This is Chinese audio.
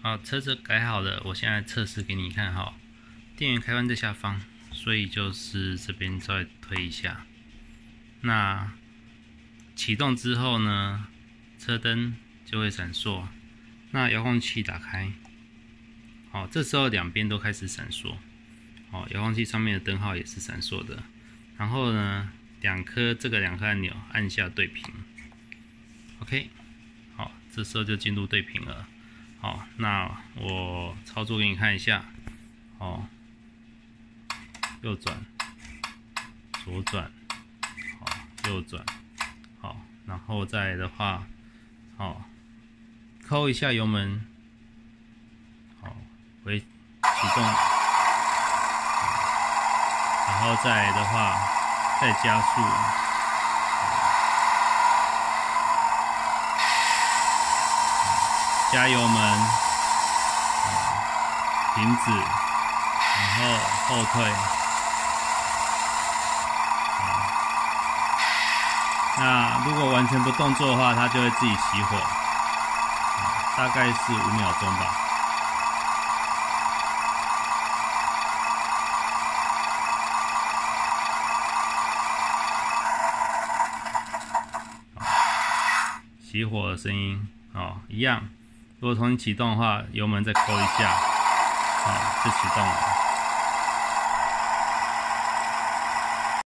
好，车子改好了，我现在测试给你看哈。电源开关在下方，所以就是这边稍微推一下。那启动之后呢，车灯就会闪烁。那遥控器打开，好，这时候两边都开始闪烁。好，遥控器上面的灯号也是闪烁的。然后呢，两颗按钮按下对屏。OK， 好，这时候就进入对屏了。好，那我操作给你看一下。好，右转，左转，好，右转，好，然后再来的话，好，扣一下油门，好，启动，然后再来的话，再加速。加油门，停止，然后后退。那如果完全不动作的话，它就会自己熄火，大概是5秒钟吧。熄火的声音，哦，一样。如果重新启动的话，油门再扣一下，好，就启动了。